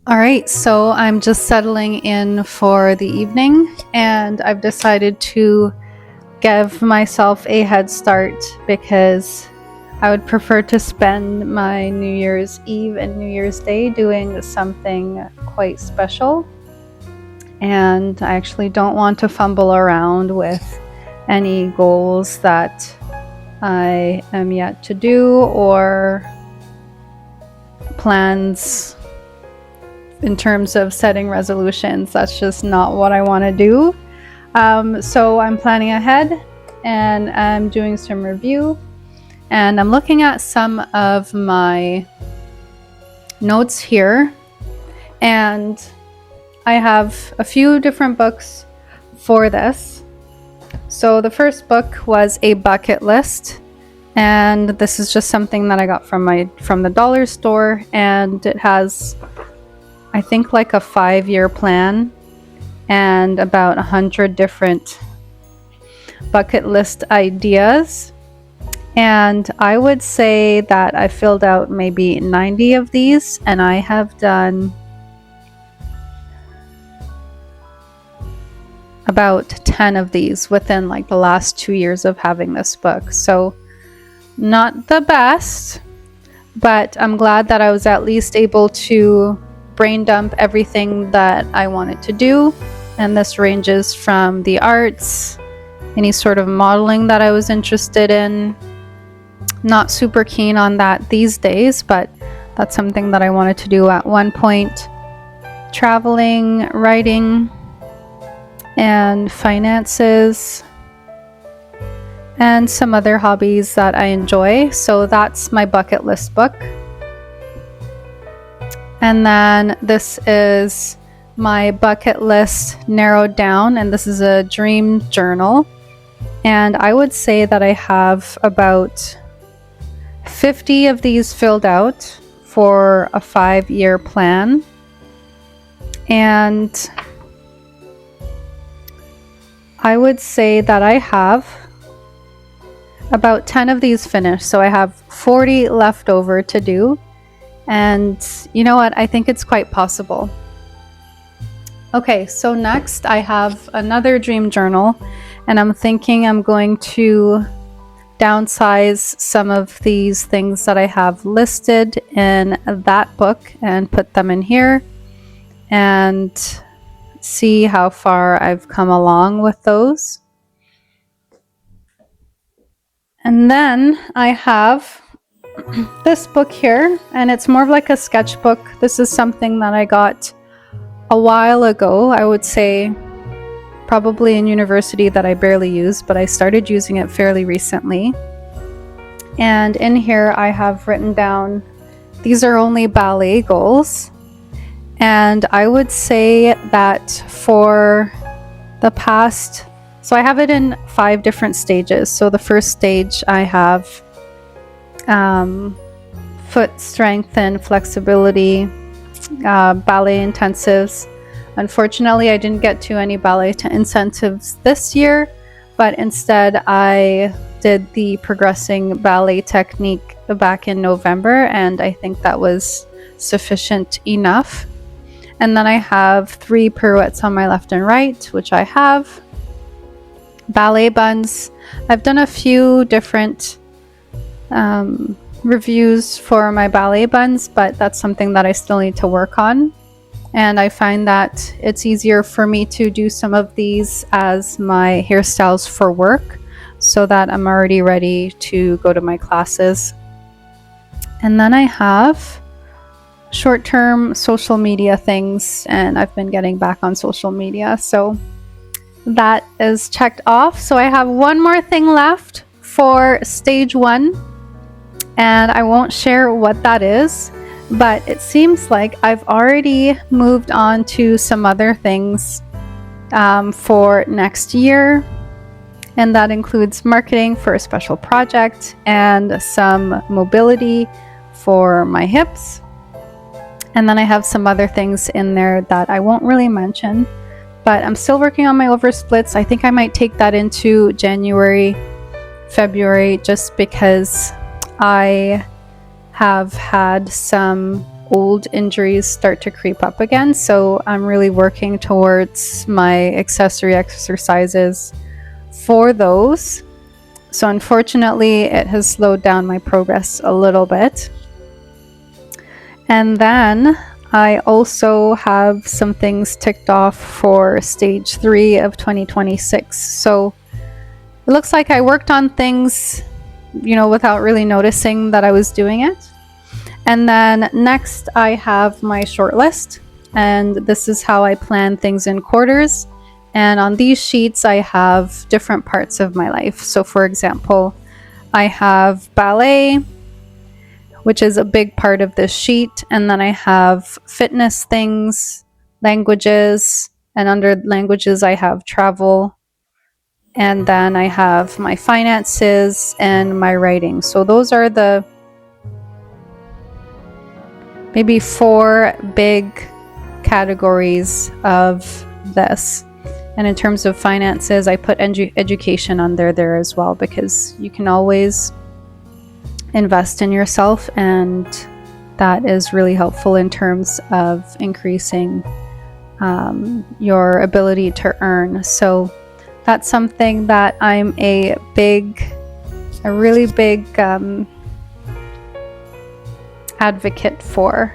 All right, so I'm just settling in for the evening, and I've decided to give myself a head start because I would prefer to spend my New Year's Eve and New Year's Day doing something quite special. And I actually don't want to fumble around with any goals that I am yet to do or plans in terms of setting resolutions. That's just not what I want to do. So I'm planning ahead and I'm doing some review, and I'm looking at some of my notes here, and I have a few different books for this. So the first book was a bucket list, and this is just something that I got from the dollar store, and it has, I think, like a 5-year plan and about 100 different bucket list ideas. And I would say that I filled out maybe 90 of these, and I have done about 10 of these within like the last 2 years of having this book. So not the best, but I'm glad that I was at least able to brain dump everything that I wanted to do. And this ranges from the arts, any sort of modeling that I was interested in. Not super keen on that these days, but that's something that I wanted to do at one point. Traveling, writing, and finances, and some other hobbies that I enjoy. So that's my bucket list book. And then this is my bucket list narrowed down, and this is a dream journal. And I would say that I have about 50 of these filled out for a 5-year plan. And I would say that I have about 10 of these finished. So I have 40 left over to do. And you know what? I think it's quite possible. Okay, so next I have another dream journal, and I'm thinking I'm going to downsize some of these things that I have listed in that book and put them in here and see how far I've come along with those. And then I have this book here, and it's more of like a sketchbook. This is something that I got a while ago. I would say probably in university, that I barely used, but I started using it fairly recently. And in here I have written down, these are only ballet goals. And I would say that for the past, so I have it in 5 different stages. So the first stage I have foot strength and flexibility, ballet intensives. Unfortunately, I didn't get to any ballet incentives this year, but instead I did the progressing ballet technique back in November, and I think that was sufficient enough. And then I have 3 pirouettes on my left and right, which I have. Ballet buns. I've done a few different reviews for my ballet buns, but that's something that I still need to work on. And I find that it's easier for me to do some of these as my hairstyles for work, so that I'm already ready to go to my classes. And then I have short-term social media things, and I've been getting back on social media, so that is checked off. So I have one more thing left for stage 1, and I won't share what that is, but it seems like I've already moved on to some other things for next year, and that includes marketing for a special project and some mobility for my hips. And then I have some other things in there that I won't really mention, but I'm still working on my oversplits. I think I might take that into January, February, just because I have had some old injuries start to creep up again. So I'm really working towards my accessory exercises for those. So unfortunately, it has slowed down my progress a little bit. And then I also have some things ticked off for stage 3 of 2026. So it looks like I worked on things, without really noticing that I was doing it. And then next I have my short list, and this is how I plan things in quarters. And on these sheets I have different parts of my life. So for example, I have ballet, which is a big part of this sheet, and then I have fitness things, languages, and under languages I have travel, and then I have my finances and my writing. So those are the maybe 4 big categories of this. And in terms of finances, I put education under there as well, because you can always invest in yourself, and that is really helpful in terms of increasing your ability to earn. So that's something that I'm a really big advocate for.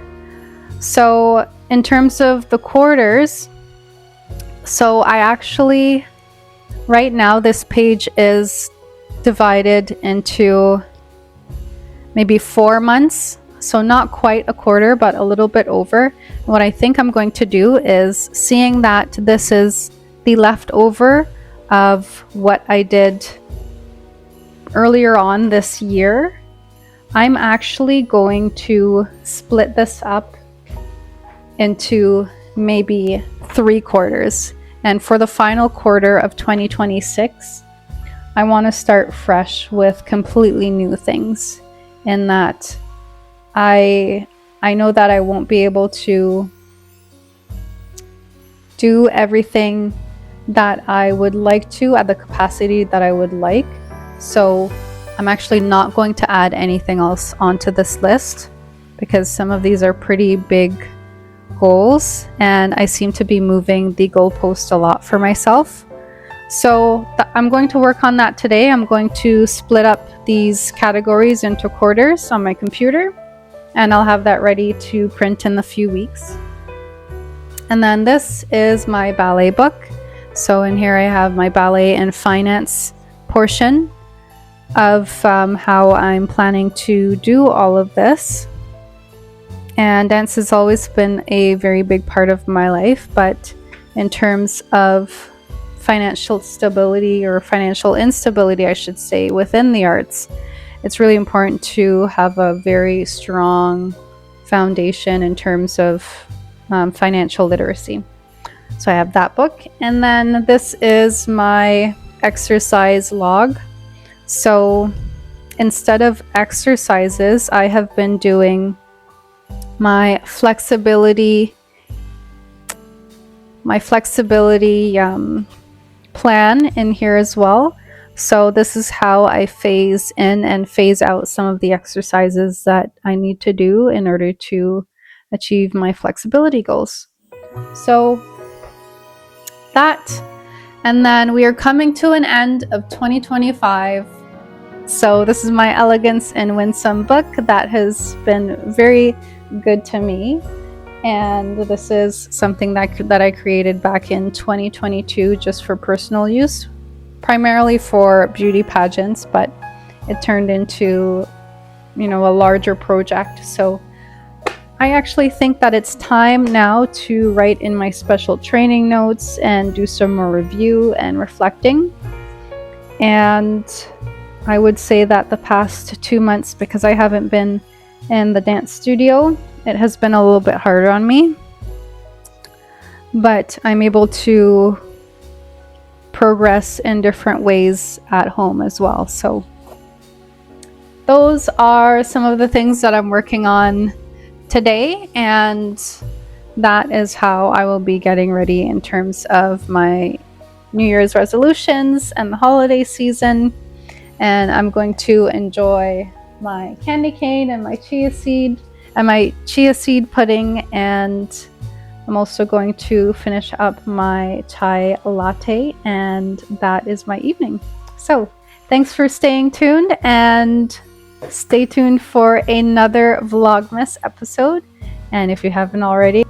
So in terms of the quarters, so I actually, right now this page is divided into maybe 4 months, so not quite a quarter, but a little bit over. What I think I'm going to do is, seeing that this is the leftover of what I did earlier on this year, I'm actually going to split this up into maybe 3 quarters. And for the final quarter of 2026, I want to start fresh with completely new things, in that I know that I won't be able to do everything that I would like to at the capacity that I would like. So I'm actually not going to add anything else onto this list, because some of these are pretty big goals and I seem to be moving the goalpost a lot for myself. So I'm going to work on that today. I'm going to split up these categories into quarters on my computer, and I'll have that ready to print in a few weeks. And then this is my ballet book. So in here I have my ballet and finance portion of how I'm planning to do all of this. And dance has always been a very big part of my life, but in terms of financial stability, or financial instability I should say, within the arts, it's really important to have a very strong foundation in terms of financial literacy. So I have that book, and then this is my exercise log. So instead of exercises, I have been doing my flexibility plan in here as well. So this is how I phase in and phase out some of the exercises that I need to do in order to achieve my flexibility goals. So that, and then we are coming to an end of 2025. So this is my Elegance and Winsome book that has been very good to me, and this is something that I created back in 2022 just for personal use, primarily for beauty pageants, but it turned into a larger project. So I actually think that it's time now to write in my special training notes and do some more review and reflecting. And I would say that the past 2 months, because I haven't been in the dance studio, it has been a little bit harder on me, but I'm able to progress in different ways at home as well. So those are some of the things that I'm working on today, and that is how I will be getting ready in terms of my New Year's resolutions and the holiday season. And I'm going to enjoy my candy cane and my chia seed and my chia seed pudding, and I'm also going to finish up my chai latte, and that is my evening. So thanks for staying tuned, and stay tuned for another Vlogmas episode. And if you haven't already,